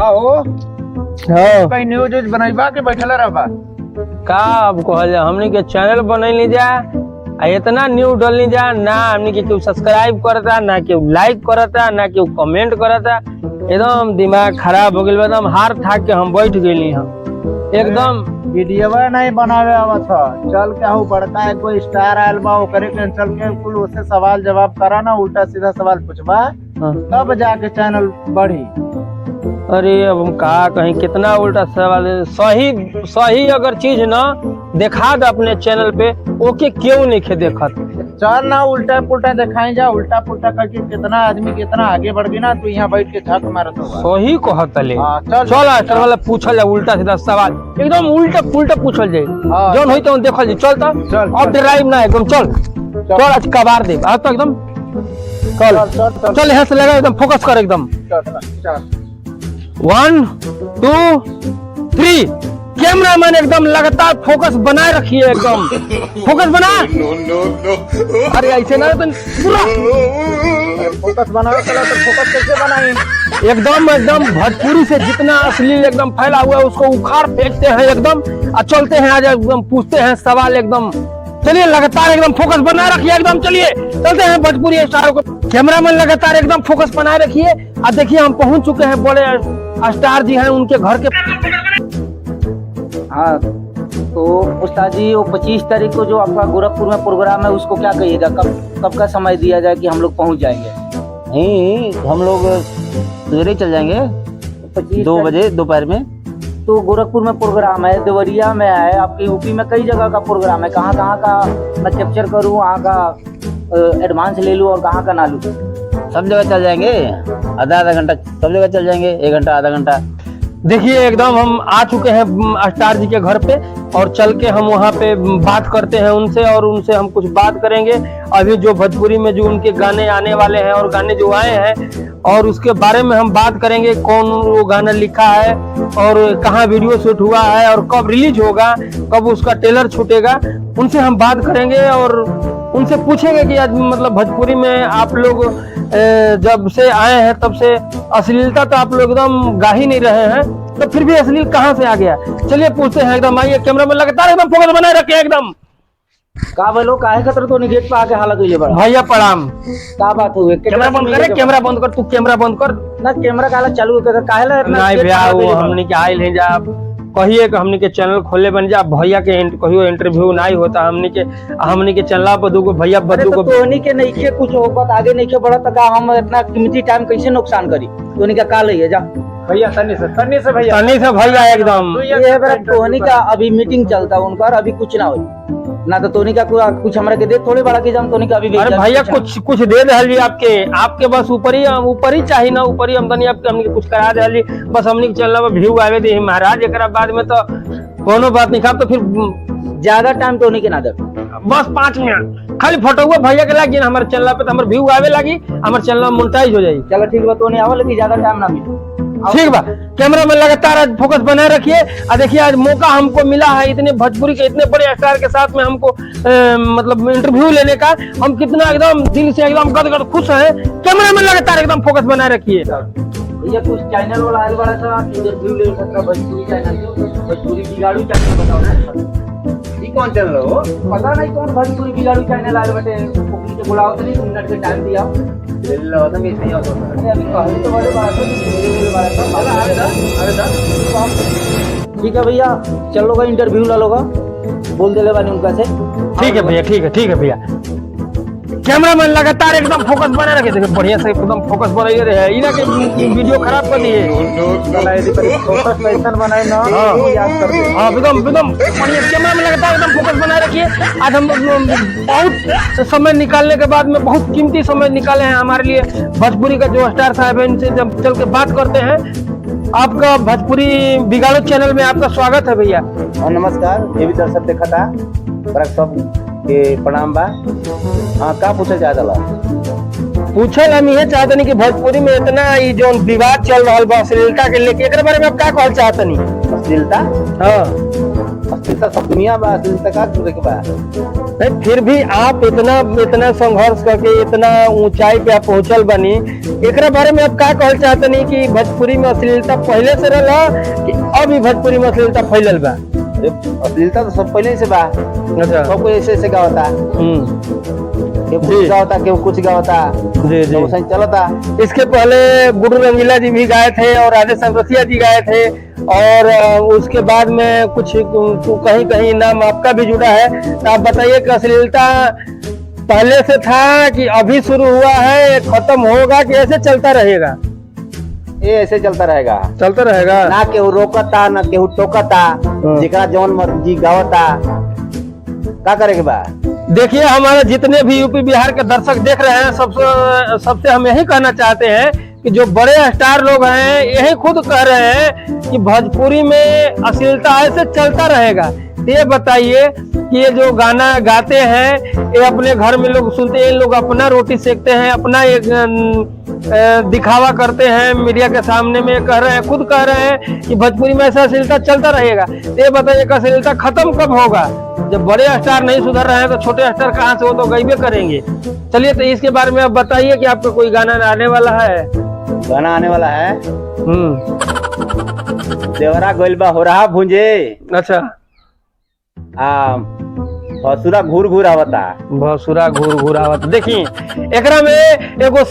आओ हाँ कहीं न्यूज व्यूज बनैबा के बैठल रहबा। का अब कहल जा हमनी के चैनल बनैल नहीं जा आ इतना न्यूज डल नहीं जा ना हमनी के केहू सब्सक्राइब करता ना केहू लाइक करता ना केहू कमेंट करता। एकदम दिमाग खराब हो गइल एकदम हार थाक के हम बैठ गइली हम एकदम। वीडियो नहीं बनावे आवत था चल के हूँ बड़का है कोई स्टार आयल बा ओकरे के चल के कुल उससे सवाल जवाब करा ना उल्टा सीधा सवाल पूछबा हाँ। तब जाके चैनल बढ़ी। अरे अब हम कहा कहीं कितना उल्टा सवाल है। सही सही अगर चीज ना दिखा दे अपने चैनल पे ओके क्यों नहीं खे देखत। चल ना उल्टा पुल्टा दिखाई जा उल्टा पुल्टा करके कितना आदमी कितना आगे बढ़ गई ना तू यहाँ बैठ के झक मारत होगा। सही कहतले चल चल आज वाला पूछल जाए उल्टा सीधा सवाल एकदम उल्टा पुल्टा पूछल जाए जौन होई तो देखल जाए। चल चल अब ड्राइव ना एकदम चल चल आज कबार दे आज तो एकदम चल चल यहाँ से लगा एकदम फोकस कर एकदम। 1 2 3 कैमरामैन एकदम लगातार फोकस बनाए रखिए एकदम फोकस बना। अरे ऐसे ना तो पूरा फोकस बनाओ चलो तो फोकस कैसे बनाई एकदम एकदम भोजपुरी से जितना अश्लील एकदम फैला हुआ है उसको उखाड़ फेंकते हैं एकदम और चलते हैं आज एकदम पूछते हैं सवाल एकदम। चलिए लगातार एकदम फोकस बनाए रखिए एकदम चलिए चलते हैं भोजपुरी स्टारों को। कैमरामैन लगातार एकदम फोकस बनाए रखिए और देखिए हम पहुंच चुके हैं बड़े स्टार जी हैं उनके घर के। हाँ तो उस्ताद जी वो 25 तारीख को जो आपका गोरखपुर में प्रोग्राम है उसको क्या कहिएगा कब का समय दिया जाए कि हम लोग पहुंच जाएंगे। नहीं हम लोग सवेरे चल जाएंगे 2 बजे दोपहर में। तो गोरखपुर में प्रोग्राम है देवरिया में है आपकी यूपी में कई जगह का प्रोग्राम है कहाँ का मैं कैप्चर करूँ वहाँ का एडवांस ले लूँ और कहाँ का ना लूँ। सब जगह चल जाएंगे आधा घंटा सब जगह चल जाएंगे 1 घंटा आधा घंटा। देखिए एकदम हम आ चुके हैं स्टार जी के घर पे और चल के हम वहाँ पे बात करते हैं उनसे और उनसे हम कुछ बात करेंगे अभी जो भोजपुरी में जो उनके गाने आने वाले हैं और गाने जो आए हैं और उसके बारे में हम बात करेंगे कौन वो गाना लिखा है और कहाँ वीडियो शूट हुआ है और कब रिलीज होगा कब उसका ट्रेलर छूटेगा उनसे हम बात करेंगे और उनसे पूछेंगे कि आज मतलब भोजपुरी में आप लोग जब से आए हैं तब से अश्लीलता तो आप लोग एकदम गा ही नहीं रहे हैं तो फिर भी अश्लील कहाँ से आ गया। चलिए पूछते हैं एकदम आइए कैमरामैन लगातार एकदम फोकस बनाए रखे एकदम। का बोलो काहे खतर तो गेट पे आके हालत हुई है बड़ा भैया प्रणाम का बात हुई कैमरा बंद करे कैमरा बंद कर तू कैमरा बंद कर ना कैमरा काला चालू कर काहे नहीं भैया वो हमने के आयल है जा कहिए कि हमने के चैनल खोले बन जा भैया के कहियो इंटरव्यू नहीं होता हमने के चैनल पर दूगो भैया बदू को तोनी के नहीं के कुछ होगा आगे नहीं के बढ़ा तक हम इतना कीमती टाइम कैसे नुकसान करी तोनी का काल है जा भैया तन्नी से भैया एकदम ये तोनी का अभी मीटिंग चलता उनका अभी कुछ ना हो ना तो तोनी का कुछ हमरा के दे थोड़े बड़ा के जाम तोनी का अभी अरे भैया कुछ दे दे आपके बस ऊपर ही चाहिए ना ऊपर ही आमदनी आपके हमने कुछ करा दे बस हमने के चैनल पर व्यू आवे दे महाराज एक बाद में तो कोनो बात नहीं तो फिर ज्यादा टाइम तोनी के ना दे बस 5 मिनट खाली फोटो हुआ भैया के लगी हमारे चैनल पे तो हमारे व्यू आवे लगी हमारे चैनल मोनेटाइज हो जाएगी। चलो ठीक बा तोनी आवे लगी ज्यादा टाइम ना मिले ठीक बा कैमरा में लगातार आज फोकस बनाए रखिए और देखिए आज मौका हमको मिला है इतने भोजपुरी के इतने बड़े स्टार के साथ में हमको मतलब इंटरव्यू लेने का हम कितना एकदम दिल से एकदम गदगद खुश हैं। कैमरा में लगातार एकदम फोकस बनाए रखिए। भैया कुछ चैनल वाला आए बड़ा सा इंटरव्यू ले सकता भोजपुरी चैनल भोजपुरी बिगाड़ू चैनल बताओ ना ये कौन चैनल हो पता नहीं कौन भोजपुरी बिगाड़ू चैनल आए बटे ओपी के बुलाओ तो 2 मिनट के टाइम दिया अभी कहले तो बड़े बात है ठीक है भैया चल लोगा इंटरव्यू ला लोगा बोल दे ले बानी उनका से ठीक है भैया ठीक है भैया कैमरामैन लगातार एकदम फोकस बना रखे देखो बढ़िया से एकदम फोकस बनाइए रहे इना के वीडियो खराब कर दिए फोकस पैसा बनाए ना याद कर दे हां एकदम बढ़िया कैमरामैन लगातार एकदम फोकस बनाए रखिए। आज हम बहुत समय निकालने के बाद में बहुत कीमती समय निकाले हैं हमारे लिए भोजपुरी का जो स्टार साहब है इनसे जब चल के बात करते हैं। आपका भोजपुरी बिगाड़ो चैनल में आपका स्वागत है भैया। नमस्कार ये भी दर्शक देखा था सब के प्रणाम बा। हाँ का पूछे चाहता पूछल हम ये चाहतनी कि भोजपुरी में इतना ये जो विवाद चल रहा बा अश्लीलता के लेके एक बारे में आप क्या कहल चाहतनी। अश्लीलता हाँ अश्लीलता सब दुनिया बा अश्लीलता का के बा नहीं, फिर भी आप इतना संघर्ष करके इतना ऊंचाई पे आप पहुंचल बनी, एकरा बारे में आप क्या कहल चाहते नहीं कि भोजपुरी में अश्लीलता पहले से रहा कि अभी भोजपुरी में अश्लीलता फैलल बा? अश्लीलता तो सब पहले ही से बा। अच्छा। सब कोई ऐसे ऐसे गावता, केहू कुछ गावता, केहू कुछ गावता, जी जी। तो सही चलता। इसके पहले गुड्डू रंगीला जी भी गाए थे और राधे संरसिया जी गाए थे, और उसके बाद में कुछ कहीं कहीं नाम आपका भी जुड़ा है। तो आप बताइए कि अश्लीलता पहले से था कि अभी शुरू हुआ है, खत्म होगा कि ऐसे चलता रहेगा? ये ऐसे चलता रहेगा, चलता रहेगा ना केहू रोकता ना केहू टोकता, जेकरा जौन मर्जी गावता। का करे के बा? देखिए, हमारे जितने भी यूपी बिहार के दर्शक देख रहे हैं, सबसे हम यही कहना चाहते हैं कि जो बड़े स्टार लोग हैं यही खुद कह रहे हैं कि भोजपुरी में अश्लीलता ऐसे चलता रहेगा। ये बताइए कि ये जो गाना गाते हैं ये अपने घर में लोग सुनते हैं, लोग अपना रोटी सेकते हैं, अपना एक दिखावा करते हैं मीडिया के सामने में, कह रहे हैं, खुद कह रहे हैं कि भोजपुरी में ऐसा अश्लीलता चलता रहेगा। ये बताइए कि अश्लीलता खत्म कब होगा? जब बड़े स्टार नहीं सुधर रहे हैं तो छोटे स्टार कहाँ से, वो तो गईबे करेंगे। चलिए, तो इसके बारे में आप बताइए कि आपका कोई गाना आने वाला है? गाना आने वाला है। देवरा गोइल बा हो रहा भुंजे। अच्छा। भसुरा घूर घूर आवता। भसुरा घूर घूर आवता। देखिए, एकरा में एगो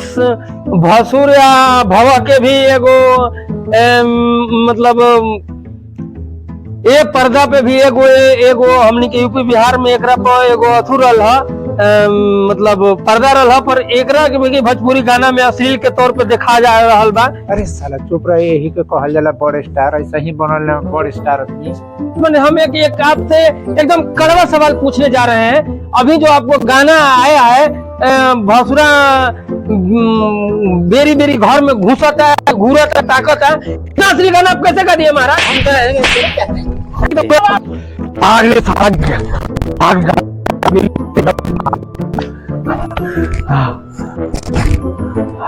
भसुर या भवा के भी एगो मतलब ये पर्दा पे भी एगो हमनी के यूपी बिहार में एकरा पर एगो अथु रहल है, मतलब पर्दा रहल है, पर एकरा के भी भोजपुरी गाना में अश्लील के तौर पे देखा जा रहल बा। अरे साला चुप रहे, यही के कहल जाला बड़ स्टार, ऐसा ही बनल है बड़ स्टार। मैंने हम एक आपसे एकदम कड़वा सवाल पूछने जा रहे हैं। अभी जो आपको गाना आया है भसुरा बेरी बेरी घर में घुसता है, घूरता है, ताकत है, इतना असली गाना आप कैसे गा दिए महाराज?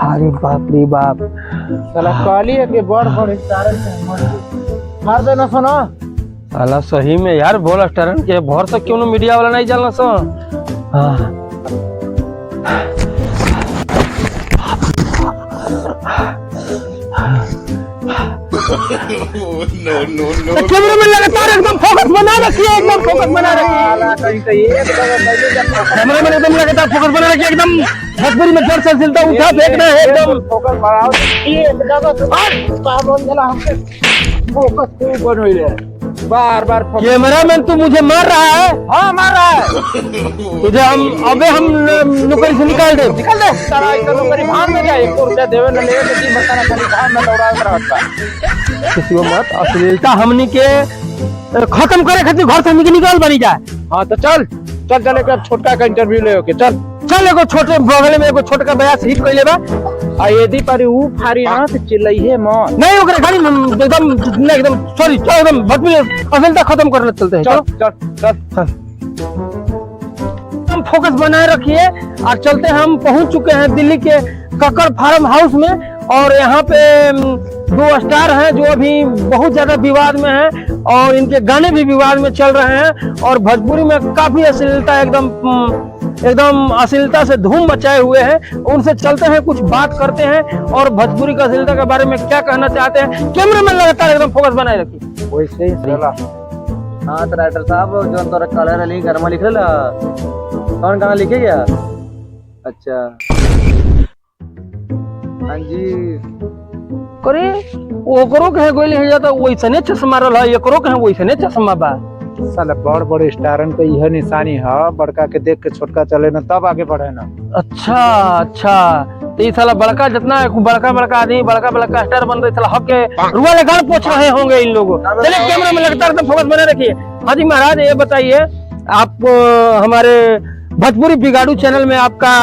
अरे बाप रे बाप, साला कहली है कि बड़ स्टार मार देना सुनो। साला सही में यार, बोल स्टार के भर से क्यों ना मीडिया वाला नहीं जानना सो। कैमरे में लगातार एकदम फोकस बना रखिए, एकदम फोकस बना रखिए, कैमरे में एकदम लगातार फोकस बना रखिए, एकदम भोजपुरी में जोर से सिलता उठा फेंकना है एकदम फोकस बढ़ाओ। ये फोकस क्यों बन रही है? बार बार कैमरामैन तू मुझे मार रहा है? हाँ मार रहा है तुझे हम नौकरी से निकाल दे। नौकरी भाग में जाए, 1 रुपया देवे न लेवे तो बताना खाली भाग में दौड़ा कर रखता। किसी को मत अश्लीलता हमनी के खत्म करे खातिर घर से हमनी के निकाल बनी जाए। हाँ तो चल एक छोटका का इंटरव्यू ले के चल। एगो छोटे बगल में एगो छोटका बयास हिट कइले बा, आ यदि पर ऊ फारी ना तो चिल्लाइए मत। नहीं ओकरे खाली एकदम सॉरी, चल एकदम भोजपुरी अश्लीलता खत्म करने चलते हैं। चलो चल हम फोकस बनाए रखिए और चलते हैं। हम पहुंच चुके हैं दिल्ली के कक्कड़ फार्म हाउस में, और यहाँ पे 2 स्टार हैं जो अभी बहुत ज्यादा विवाद में हैं, और इनके गाने भी विवाद में चल रहे हैं, और भोजपुरी में काफी अश्लीलता एकदम अश्लीलता से धूम मचाए हुए हैं। उनसे चलते हैं, कुछ बात करते हैं और भोजपुरी का अश्लीलता के बारे में क्या कहना चाहते हैं। कैमरे में लगातार एकदम फोकस बनाए रखिए। वैसे ही चला। हाँ तो राइटर साहब, जो तोरा कलर अली घर में लिख रहा, कौन गाना लिखे गया? अच्छा हाँ जी। करे ओकरो कहे गोली है जाता, वैसने चश्मा रहल, एकरो कहे वैसने चश्मा बा। साला बड़ स्टारन का यह निशानी है, बड़का के देख के छोटका चले ना, तब आगे बढ़े ना। अच्छा, तो ये साला बड़का जितना बड़का आदमी बड़का स्टार बन रहे, साला हक के रुआ लगान पूछ रहे होंगे इन लोगों। चलिए कैमरा में लगातार एकदम फोकस बने रखिए। हाँ जी महाराज, ये बताइए, आप हमारे भोजपुरी बिगाड़ू चैनल में आपका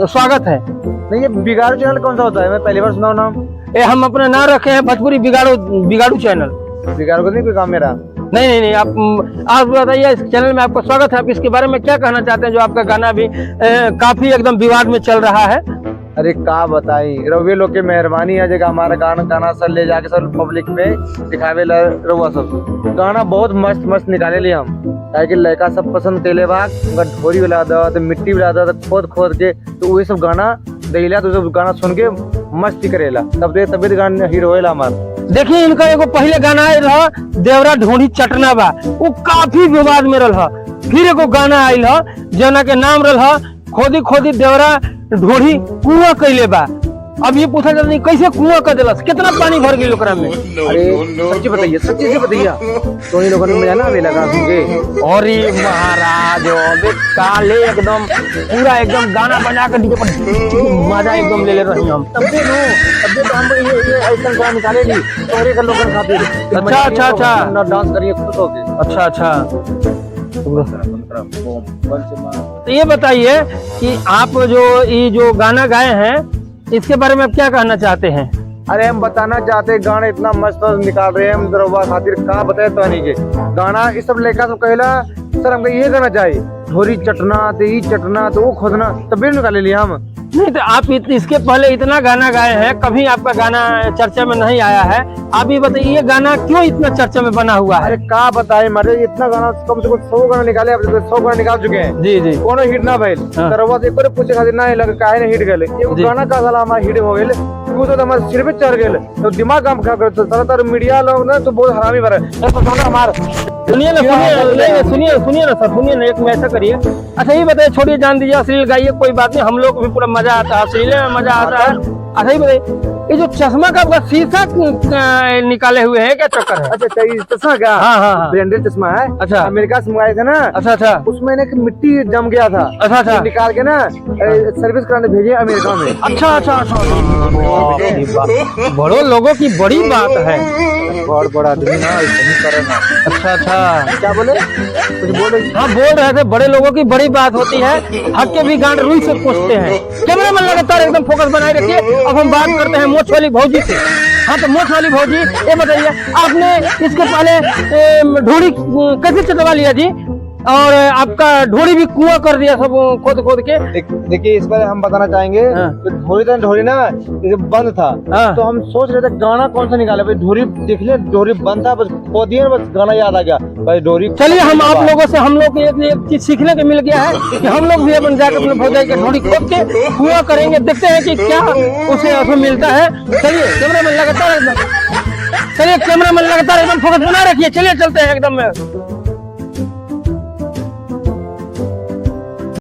स्वागत है। नहीं, ये बिगाड़ू चैनल कौन सा होता है? मैं पहली बार सुना नाम। ये हम अपना नाम रखे हैं भोजपुरी बिगाड़ू चैनल। बिगाड़ू को नहीं कोई काम मेरा? नहीं, आप बताइए, इस चैनल में आपका स्वागत है। आप इसके बारे में क्या कहना चाहते हैं, जो आपका गाना भी काफी एकदम विवाद में चल रहा है? अरे का बताई रउवे लोग के मेहरबानी है जगह हमारा गाना सब ले जाके सब पब्लिक में दिखावे ला रउआ सब गाना बहुत मस्त मस्त निकाले ली हम काहे कि लड़का सब पसंद कैले बा उनका ढोरी वाला दा तो मिट्टी वाला दा तो खोद के तो वही सब गाना देला तो सब गाना सुन के मस्ती करेला तब गाना हीरो होला हमार। देखिए इनका एगो पहले गाना आयल रहा देवरा ढोड़ी चटना बा, वो काफी विवाद में रहा। फिर एगो गाना आयल ह जना के नाम रहा खोदी खोदी देवरा ढोड़ी कुआं कैले बा। अब ये पूछा जाता नहीं कैसे कुआं कर दिलस, कितना पानी भर गई ओकरा में। अरे सच्ची बताइए, सच्ची से बताइए तो इन लोगों ने मजा ना आवे लगा सुनके। और ये महाराज अबे काले एकदम पूरा एकदम गाना बजा के डीजे पर मजा एकदम ले रहे हम। तब तो हम ये ऐसा गाना निकाले ली तोरे का लोगन खातिर। अच्छा डांस करिए खुश होके। अच्छा तो ये बताइए कि आप जो गाना गाए हैं इसके बारे में आप क्या कहना चाहते हैं। अरे हम बताना चाहते हैं गाना इतना मस्त निकाल रहे हैं हम दरवा खातिर का बताए तो नहीं के गाना इस सब लेकर सब कहला सर हमको ये गाना चाहिए ढोरी चटना तो ये चटना तो वो खोदना तभी निकाले लिया हम। नहीं तो आप इसके पहले इतना गाना गाए हैं, कभी आपका गाना चर्चा में नहीं आया है। आप ये बताइए ये गाना क्यों इतना चर्चा में बना हुआ है। अरे का बताए मारे इतना गाना कम से कम 100 गाना निकाले, अब 100 गाना निकाल चुके हैं। जी जी कोनो हिट ना भइल दरवा से एक पूछे खातिर ना लगे काहे ना हिट गेले एगो गाना का साला हमारा हिट हो गेल तू तो हमारे सिर पे चढ़ गेल तो दिमाग काम खराब करता सारा तर मीडिया लोग ना तो बहुत हरामी भरे हमारा। सुनिए ना सुनिए ना सर, सुनिए ना एक में ऐसा करिए। अच्छा ये बताइए, छोड़िए जान दीजिए अश्लील गाइए कोई बात नहीं, हम लोग को भी पूरा मजा आता है, अश्लील में मजा आता है। अच्छा ये बताइए ये जो चश्मा का आपका शीशा निकाले हुए है क्या चक्कर है। अच्छा ये चश्मा क्या? हाँ ब्रांडेड चश्मा है। अच्छा अमेरिका से मंगाए थे ना। अच्छा उसमें ना मिट्टी जम गया था। अच्छा निकाल के ना सर्विस कराने भेजे अमेरिका में। अच्छा बड़ों लोगों की बड़ी बात है। बहुत बड़ा आदमी ना नहीं करे ना। अच्छा क्या बोले कुछ बोले? हाँ बोल रहे थे बड़े लोगों की बड़ी बात होती है, हक के भी गांड रुई से पूछते हैं। कैमरा मैन लगातार एकदम फोकस बनाए रखिए। अब हम बात करते हैं मोछ वाली भौजी से। हाँ तो मोछ वाली भौजी ये बताइए आपने इसके पहले ढोड़ी कैसे चटवा लिया जी, और आपका ढोड़ी भी कुआं कर दिया सब खोद के। देखिए इस बार हम बताना चाहेंगे ढोरी ना बंद था। तो हम सोच रहे थे गाना कौन सा निकाले भाई, ढोरी देख ले ढोरी बंद था बस खोदिए बस गाना याद आ गया भाई ढोरी। चलिए हम आप लोगों से हम लोग एक चीज सीखने को मिल गया है कि हम लोग भी अपन जाकर अपने भौजाई के ढोरी खोद के कुआं करेंगे, देखते हैं कि क्या उसे मिलता है। चलिए कैमरा मैन लगातार एकदम फोकस बना रखिए। चलिए चलते हैं एकदम में।